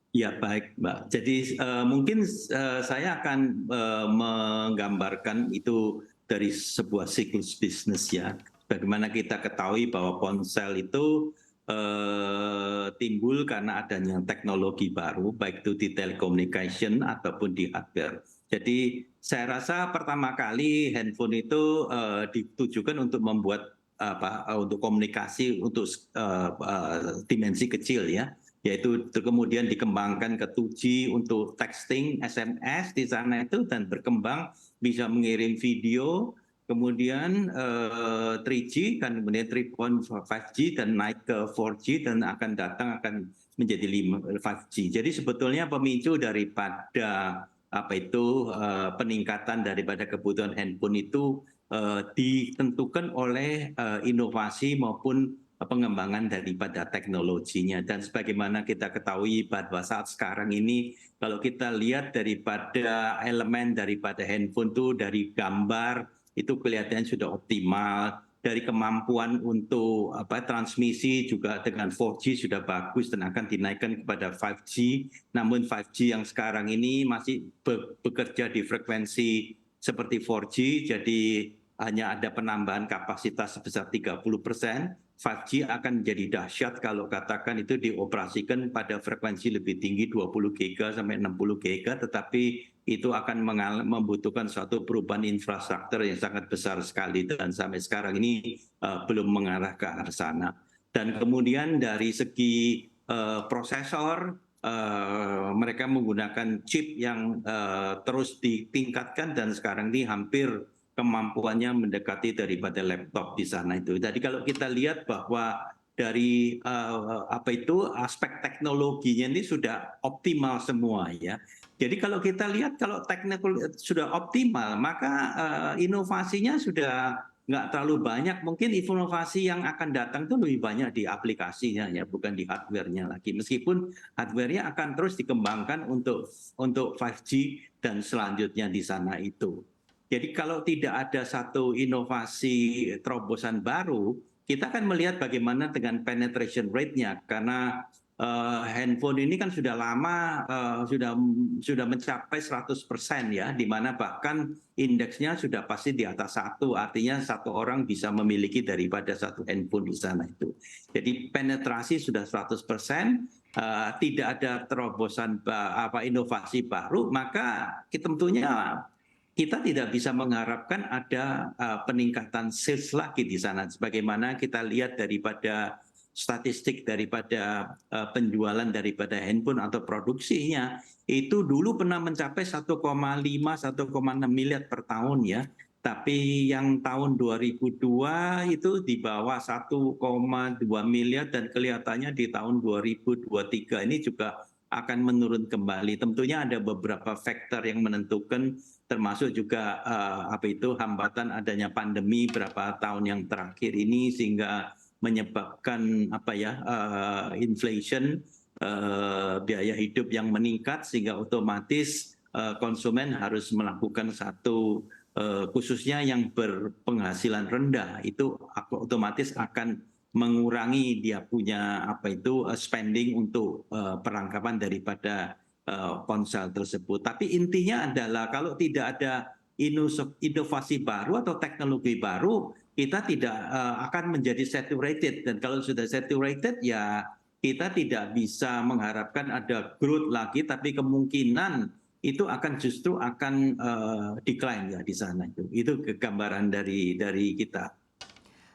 Ya, baik, Mbak. Jadi mungkin saya akan menggambarkan itu dari sebuah siklus bisnis ya. Bagaimana kita ketahui bahwa ponsel itu timbul karena adanya teknologi baru, baik itu di telecommunication ataupun di hardware. Jadi saya rasa pertama kali handphone itu ditujukan untuk membuat untuk komunikasi untuk dimensi kecil ya, yaitu kemudian dikembangkan ke 2G untuk texting, SMS di sana itu, dan berkembang bisa mengirim video, kemudian 3G, kan kemudian 3.5G dan naik ke 4G dan akan datang akan menjadi 5G. Jadi sebetulnya pemicu daripada peningkatan daripada kebutuhan handphone itu ditentukan oleh inovasi maupun pengembangan daripada teknologinya. Dan sebagaimana kita ketahui pada saat sekarang ini, kalau kita lihat daripada elemen daripada handphone itu dari gambar itu kelihatan sudah optimal, dari kemampuan untuk transmisi juga dengan 4G sudah bagus dan akan dinaikkan kepada 5G. Namun 5G yang sekarang ini masih bekerja di frekuensi seperti 4G, jadi hanya ada penambahan kapasitas sebesar 30%. 5G akan menjadi dahsyat kalau katakan itu dioperasikan pada frekuensi lebih tinggi 20 GHz sampai 60 GHz, tetapi itu akan membutuhkan suatu perubahan infrastruktur yang sangat besar sekali dan sampai sekarang ini belum mengarah ke arah sana. Dan kemudian dari segi prosesor, mereka menggunakan chip yang terus ditingkatkan dan sekarang ini hampir kemampuannya mendekati daripada laptop di sana itu. Jadi kalau kita lihat bahwa dari aspek teknologinya ini sudah optimal semua ya. Jadi kalau kita lihat kalau teknologi sudah optimal, maka inovasinya sudah nggak terlalu banyak. Mungkin inovasi yang akan datang itu lebih banyak di aplikasinya ya, bukan di hardware-nya lagi. Meskipun hardware-nya akan terus dikembangkan untuk 5G dan selanjutnya di sana itu. Jadi kalau tidak ada satu inovasi terobosan baru, kita akan melihat bagaimana dengan penetration rate-nya, karena handphone ini kan sudah lama sudah mencapai 100% ya, di mana bahkan indeksnya sudah pasti di atas 1, artinya satu orang bisa memiliki daripada satu handphone di sana itu. Jadi penetrasi sudah 100%, tidak ada terobosan inovasi baru, maka kita tentunya kita tidak bisa mengharapkan ada peningkatan sales lagi di sana. Sebagaimana kita lihat daripada statistik daripada penjualan daripada handphone atau produksinya, itu dulu pernah mencapai 1,5, 1,6 miliar per tahun ya. Tapi yang tahun 2002 itu di bawah 1,2 miliar dan kelihatannya di tahun 2023 ini juga akan menurun kembali. Tentunya ada beberapa faktor yang menentukan, termasuk juga hambatan adanya pandemi beberapa tahun yang terakhir ini sehingga menyebabkan inflation, biaya hidup yang meningkat, sehingga otomatis konsumen harus melakukan satu khususnya yang berpenghasilan rendah itu otomatis akan mengurangi dia punya spending untuk perlengkapan daripada ponsel tersebut. Tapi intinya adalah kalau tidak ada inovasi baru atau teknologi baru, kita tidak akan menjadi saturated, dan kalau sudah saturated ya kita tidak bisa mengharapkan ada growth lagi, tapi kemungkinan itu akan justru akan decline ya di sana itu. Itu gambaran dari kita.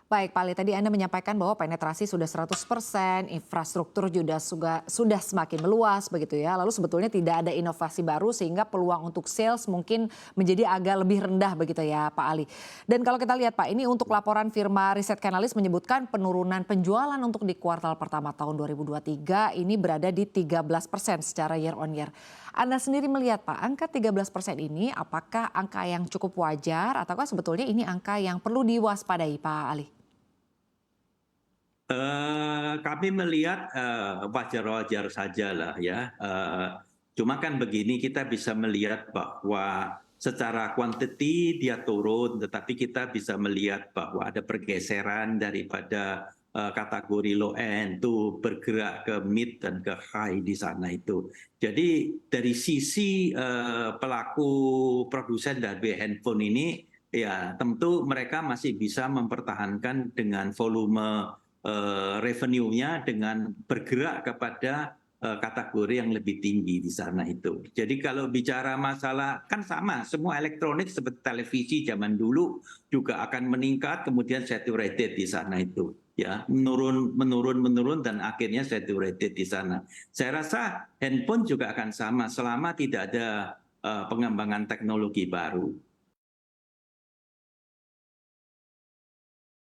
Baik, Pak Ali, tadi Anda menyampaikan bahwa penetrasi sudah 100%, infrastruktur sudah semakin meluas begitu ya. Lalu sebetulnya tidak ada inovasi baru sehingga peluang untuk sales mungkin menjadi agak lebih rendah begitu ya Pak Ali. Dan kalau kita lihat Pak, ini untuk laporan firma Riset Canalys menyebutkan penurunan penjualan untuk di kuartal pertama tahun 2023 ini berada di 13% secara year on year. Anda sendiri melihat Pak, angka 13% ini apakah angka yang cukup wajar ataukah sebetulnya ini angka yang perlu diwaspadai Pak Ali? Kami melihat wajar-wajar saja lah ya. Cuma kan begini, kita bisa melihat bahwa secara kuantiti dia turun, tetapi kita bisa melihat bahwa ada pergeseran daripada kategori low end tuh bergerak ke mid dan ke high di sana itu. Jadi dari sisi pelaku produsen dari handphone ini, ya tentu mereka masih bisa mempertahankan dengan volume revenue-nya dengan bergerak kepada kategori yang lebih tinggi di sana itu. Jadi kalau bicara masalah kan sama, semua elektronik seperti televisi zaman dulu juga akan meningkat, kemudian saturated di sana itu, ya menurun dan akhirnya saturated di sana. Saya rasa handphone juga akan sama selama tidak ada pengembangan teknologi baru.